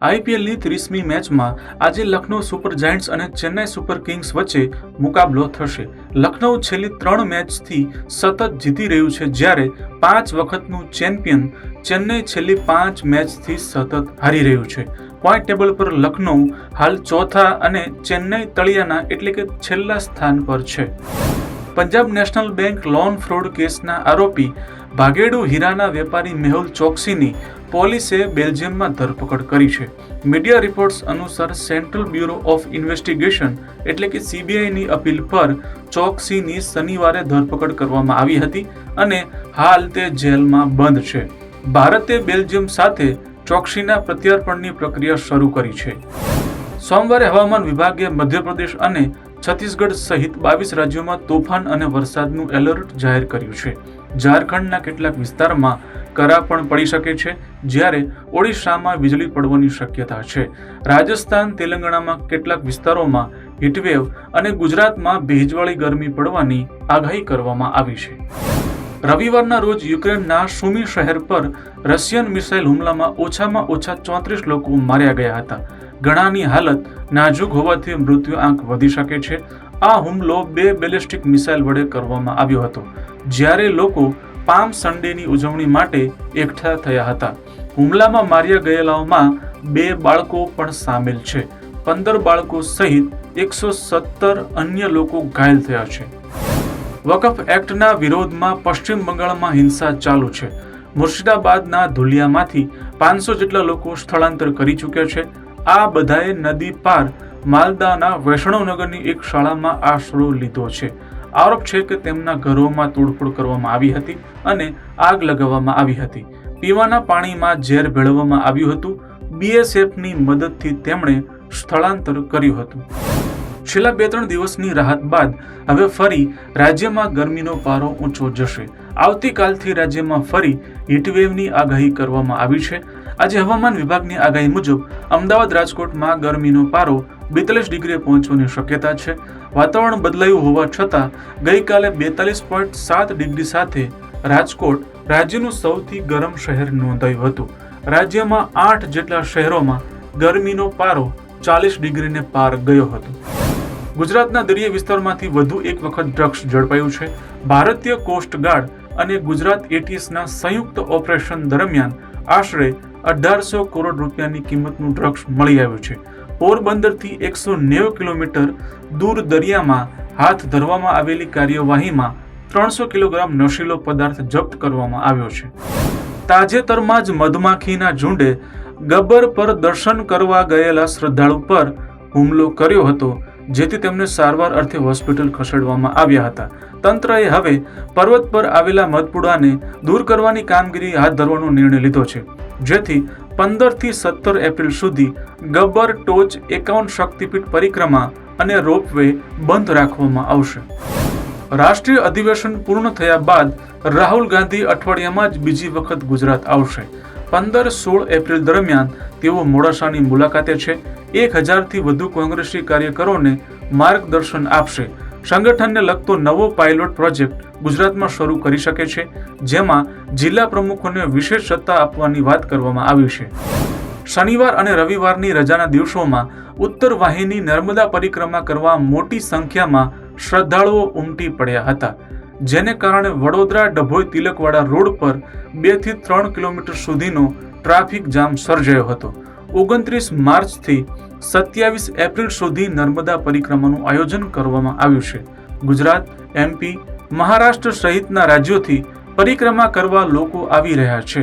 આઈપીએલની 30મી મેચમાં આજે લખનઉ સુપર જાયન્ટ્સ અને ચેન્નાઈ સુપર કિંગ્સ વચ્ચે મુકાબલો થશે. લખનઉ છેલ્લી 3 મેચથી સતત જીતી રહ્યું છે, જ્યારે 5 વખતનું ચેમ્પિયન ચેન્નાઈ છેલ્લી 5 મેચથી સતત હારી રહ્યું છે. પોઈન્ટ ટેબલ પર લખનઉ હાલ ચોથા અને ચેન્નાઈ તળિયાના એટલે કે છેલ્લા સ્થાન પર છે. Punjab national bank loan fraud કેસના આરોપી ભાગેડુ હીરાના વેપારી મેહુલ ચોકસીની પોલીસે બેલ્જિયમમાં ધરપકડ કરી છે. મીડિયા રિપોર્ટ્સ અનુસાર સેન્ટ્રલ બ્યુરો ઓફ ઇન્વેસ્ટિગેશન એટલે કે સીબીઆઈની અપીલ પર ચોકસીની શનિવારે ધરપકડ કરવામાં આવી હતી અને હાલ તે જેલમાં બંધ છે. ભારતે બેલ્જિયમ સાથે ચોકસીના પ્રત્યાર્પણની પ્રક્રિયા શરૂ કરી છે. સોમવારે હવામાન વિભાગે મધ્યપ્રદેશ અને છત્તીસગઢ સહિત 22 રાજ્યોમાં તોફાન અને વરસાદનું એલર્ટ જાહેર કર્યું છે. ઝારખંડના કેટલાક વિસ્તારમાં કરા પણ પડી શકે છે, જ્યારે ઓડિશામાં વીજળી પડવાની શક્યતા છે. રાજસ્થાન, તેલંગાણામાં કેટલાક વિસ્તારોમાં હીટવેવ અને ગુજરાતમાં ભેજવાળી ગરમી પડવાની આગાહી કરવામાં આવી છે. રવિવારના રોજ યુક્રેનના સુમી શહેર પર રશિયન મિસાઇલ હુમલામાં ઓછામાં ઓછા 34 લોકો માર્યા ગયા હતા. ઘણાની હાલત નાજુક હોવાથી મૃત્યુ આંક વધી શકે છે. આ હુમલો 2 બેલિસ્ટિક મિસાઇલ વડે કરવામાં આવ્યો હતો, જ્યારે લોકો પામ સન્ડેની ઉજવણી માટે એકઠા થયા હતા. હુમલામાં માર્યા ગયેલાઓમાં 2 બાળકો પણ સામેલ છે. 15 બાળકો સહિત 117 અન્ય લોકો ઘાયલ થયા છે. વકફ એક્ટના વિરોધમાં પશ્ચિમ બંગાળમાં હિંસા ચાલુ છે. મુર્શિદાબાદના ધુલિયામાંથી 500 જેટલા લોકો સ્થળાંતર કરી ચૂક્યા છે. આ બધાએ નદી પાર માલદાના વૈષ્ણવનગરની એક શાળામાં આશરો લીધો છે. આરોપ છે કે તેમના ઘરોમાં તોડફોડ કરવામાં આવી હતી અને આગ લગાવવામાં આવી હતી. પીવાના પાણીમાં ઝેર ભેળવવામાં આવ્યું હતું. બીએસએફની મદદથી તેમણે સ્થળાંતર કર્યું હતું. છેલ્લા 2-3 દિવસની રાહત બાદ હવે ફરી રાજ્યમાં ગરમીનો પારો ઊંચો જશે. આવતીકાલથી રાજ્યમાં ફરી હીટવેવની આગાહી કરવામાં આવી છે. આજે હવામાન વિભાગની આગાહી મુજબ અમદાવાદ, રાજકોટમાં ગરમીનો પારો 42 ડિગ્રીએ પહોંચવાની શક્યતા છે. વાતાવરણ બદલાયું હોવા છતાં ગઈકાલે 42.7 ડિગ્રી સાથે રાજકોટ રાજ્યનું સૌથી ગરમ શહેર નોંધાયું હતું. રાજ્યમાં 8 જેટલા શહેરોમાં ગરમીનો પારો 40 ડિગ્રીને પાર ગયો હતો. ગુજરાતના દરિયાઈ વિસ્તારમાંથી વધુ એક વખત ડ્રગ્સ ઝડપાયું છે. ભારતીય કોસ્ટગાર્ડ અને ગુજરાત એટીએસના સંયુક્ત ઓપરેશન દરમિયાન આશરે 1800 કરોડ રૂપિયાની કિંમતનું ડ્રગ્સ મળી આવ્યું છે. પોરબંદરથી 190 કિલોમીટર દૂર દરિયામાં હાથ ધરવામાં આવેલી કાર્યવાહીમાં 300 કિલોગ્રામ નશીલો પદાર્થ જપ્ત કરવામાં આવ્યો છે. તાજેતરમાં જ મધમાખીના ઝુંડે ગબ્બર પર દર્શન કરવા ગયેલા શ્રદ્ધાળુ પર હુમલો કર્યો હતો, જેથી તેમને સારવાર અર્થે હોસ્પિટલ ખસેડવામાં આવ્યા હતા. તંત્રએ હવે પર્વત પર આવેલા મધપુડાને દૂર કરવાની કામગીરી હાથ ધરવાનો નિર્ણય લીધો છે, જેથી 15 થી 17 એપ્રિલ સુધી ગબ્બર ટોચ 51 શક્તિપીઠ પરિક્રમા અને રોપવે બંધ રાખવામાં આવશે. રાષ્ટ્રીય અધિવેશન પૂર્ણ થયા બાદ રાહુલ ગાંધી અઠવાડિયામાં જ બીજી વખત ગુજરાત આવશે. 15-16 એપ્રિલ દરમિયાન તેઓ મોડાસાની મુલાકાતે છે. 1000થી વધુ કોંગ્રેસી કાર્યકરોને માર્ગદર્શન આપશે. સંગઠનને લગતો નવો પાયલોટ પ્રોજેક્ટ ગુજરાતમાં શરૂ કરી શકે છે, જેમાં જિલ્લા પ્રમુખોને વિશેષ સત્તા આપવાની વાત કરવામાં આવી છે. શનિવાર અને રવિવારની રજાના દિવસોમાં ઉત્તર વાહિની નર્મદા પરિક્રમા કરવા મોટી સંખ્યામાં શ્રદ્ધાળુઓ ઉમટી પડ્યા હતા, જેને કારણે વડોદરા ડભોઈ તિલકવાડા રોડ પર 2 થી 3 કિલોમીટર સુધીનો ટ્રાફિક જામ સર્જાયો હતો. 29 માર્ચથી 27 એપ્રિલ સુધી નર્મદા પરિક્રમાનું આયોજન કરવામાં આવ્યું છે. ગુજરાત, એમપી, મહારાષ્ટ્ર સહિતના રાજ્યોથી પરિક્રમા કરવા લોકો આવી રહ્યા છે.